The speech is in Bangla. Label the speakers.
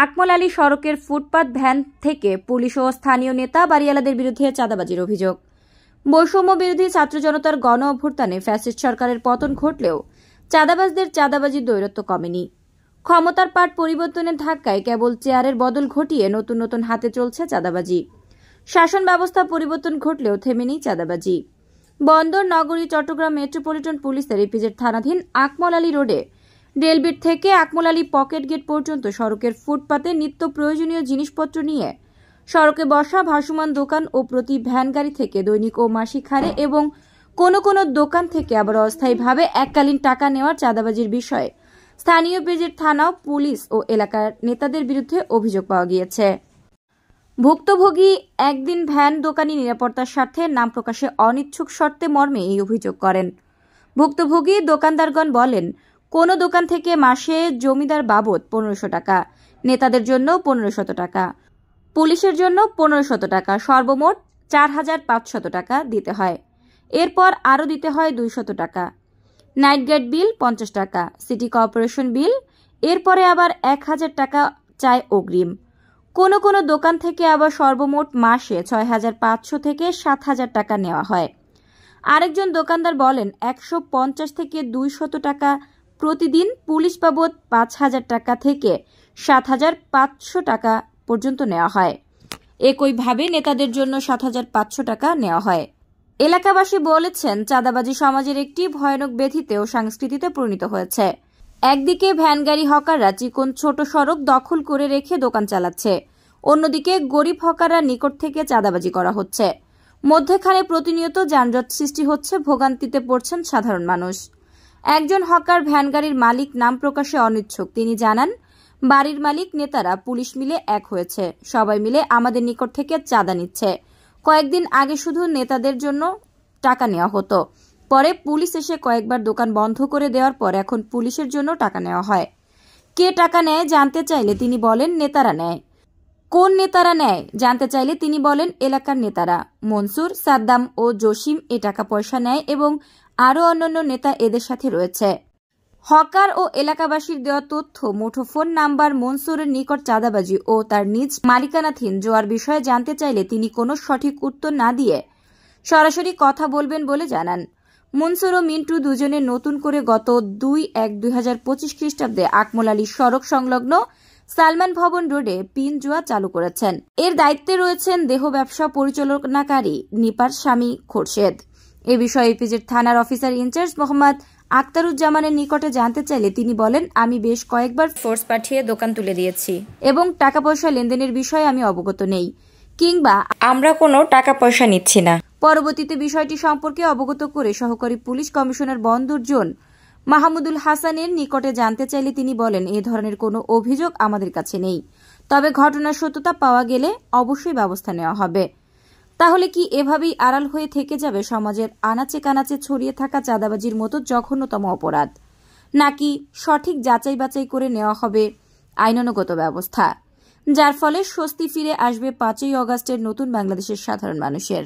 Speaker 1: আকমল আলী সড়কের ফুটপাত ভ্যান থেকে পুলিশ ও স্থানীয় নেতা বাড়িওয়ালাদের বিরুদ্ধে চাঁদাবাজির অভিযোগ। বৈষম্য বিরোধী ছাত্র জনতার গণ অভ্যুত্থানে ফ্যাসিস্ট সরকারের পতন ঘটলেও চাঁদাবাজদের চাঁদাবাজির দৈরত্য কমেনি। ক্ষমতার পাট পরিবর্তনের ধাক্কায় কেবল চেয়ারের বদল ঘটিয়ে নতুন নতুন হাতে চলছে চাঁদাবাজি। শাসন ব্যবস্থা পরিবর্তন ঘটলেও থেমেনি চাঁদাবাজি। বন্দর নগরী চট্টগ্রাম মেট্রোপলিটন পুলিশের ইপিজেড থানাধীন আকমল আলী রোডে রেলবিট থেকে আকমল আলী পকেট গেট পর্যন্ত সড়কের ফুটপাতে নিত্য প্রয়োজনীয় জিনিসপত্র নিয়ে সড়কে বসা ভাসমান দোকান ও প্রতি ভ্যান গাড়ি থেকে দৈনিক ও মাসিক হারে এবং কোনো কোনো দোকান থেকে আবার অস্থায়ীভাবে এককালীন টাকা নেওয়ার চাঁদাবাজির বিষয়ে স্থানীয় ইপিজেড থানা, পুলিশ ও এলাকার নেতাদের বিরুদ্ধে অভিযোগ পাওয়া গিয়েছে। ভুক্তভোগী একদিন ভ্যান দোকানি নিরাপত্তার স্বার্থে নাম প্রকাশে অনিচ্ছুক শর্তে মর্মে এই অভিযোগ করেন। ভুক্তভোগী দোকানদারগণ বলেন, কোনো দোকান থেকে মাসে জমিদার বাবদ 1500 টাকা, নেতাদের জন্য 1500 টাকা, পুলিশের জন্য 1500 টাকা, সর্বমোট 4500 টাকা দিতে হয়। এরপর আরও দিতে হয় 200 টাকা। নাইট গার্ড বিল 50 টাকা, সিটি কর্পোরেশন বিল, এরপরে আবার 1000 টাকা চায় অগ্রিম। কোনো কোনো দোকান থেকে আবার সর্বমোট মাসে 6500 থেকে 7000 টাকা নেওয়া হয়। আরেকজন দোকানদার বলেন, 150 থেকে 200 টাকা প্রতিদিন, পুলিশ বাবদ 5000 টাকা থেকে 7500 টাকা পর্যন্ত নেওয়া হয়। একইভাবে নেতাদের জন্য 7500 টাকা নেওয়া হয়। এলাকাবাসী বলেছেন, চাঁদাবাজি সমাজের একটি ভয়ানক ব্যাধিতে ও সংস্কৃতিতে পরিণত হয়েছে। একদিকে ভ্যানগাড়ি হকাররা চিকন ছোট সড়ক দখল করে রেখে দোকান চালাচ্ছে, অন্যদিকে গরিব হকাররা নিকট থেকে চাঁদাবাজি করা হচ্ছে। মধ্যখানে প্রতিনিয়ত যানজট সৃষ্টি হচ্ছে, ভোগান্তিতে পড়ছেন সাধারণ মানুষ। একজন হকার ভ্যানগাড়ির মালিক নাম প্রকাশে অনিচ্ছুক। তিনি জানান, বাড়ির মালিক নেতারা পুলিশ মিলে এক হয়েছে, সবাই মিলে আমাদের নিকট থেকে চাঁদা নিচ্ছে। কয়েকদিন আগে শুধু নেতাদের জন্য টাকা নেওয়া হতো, পরে পুলিশ এসে কয়েকবার দোকান বন্ধ করে দেওয়ার পর এখন পুলিশের জন্য টাকা নেওয়া হয়। কে টাকা নেয় জানতে চাইলে তিনি বলেন, নেতারা নেয়। কোন নেতারা নেয় জানতে চাইলে তিনি বলেন, এলাকার নেতারা মনসুর, সাদ্দাম ও জসিম এ টাকা পয়সা নেয় এবং আরও অন্যান্য নেতা এদের সাথে রয়েছে। হকার ও এলাকাবাসীর দেওয়া তথ্য, মুঠোফোন নাম্বার মনসুরের নিকট চাঁদাবাজি ও তার নিজ মালিকানাধীন জোয়ার বিষয়ে জানতে চাইলে তিনি কোনো সঠিক উত্তর না দিয়ে সরাসরি কথা বলবেন বলে জানান। মনসুর ও মিন্টু দুজনে নতুন করে গত 2/1/2025 খ্রিস্টাব্দে আকমল আলী সড়ক সংলগ্ন সালমান ভবন রোডে পিন জুয়া চালু করেছেন। এর দায়িত্বে রয়েছেন দেহ ব্যবসা পরিচালনাকারী নিপার স্বামী খোরশেদ। এ বিষয়ে ইপিজেড থানার অফিসার ইনচার্জ মোহাম্মদ আক্তারুজ্জামানের নিকটে জানতে চাইলে তিনি বলেন, আমি বেশ কয়েকবার ফোর্স পাঠিয়ে দোকান তুলে দিয়েছি এবং টাকা পয়সা লেনদেনের বিষয়ে আমি অবগত নেই, কিংবা আমরা কোনো টাকা পয়সা নিচ্ছি না। পরবর্তীতে বিষয়টি সম্পর্কে অবগত করে সহকারী পুলিশ কমিশনার বন্দর জোন মাহমুদুল হাসানের নিকটে জানতে চাইলে তিনি বলেন, এ ধরনের কোনো অভিযোগ আমাদের কাছে নেই, তবে ঘটনার সত্যতা পাওয়া গেলে অবশ্যই ব্যবস্থা নেওয়া হবে। তাহলে কি এভাবেই আড়াল হয়ে থেকে যাবে সমাজের আনাচে কানাচে ছড়িয়ে থাকা চাঁদাবাজির মতো জঘন্যতম অপরাধ, নাকি সঠিক যাচাই বাছাই করে নেওয়া হবে আইনানুগত ব্যবস্থা, যার ফলে স্বস্তি ফিরে আসবে 5ই অগাস্টের নতুন বাংলাদেশের সাধারণ মানুষের?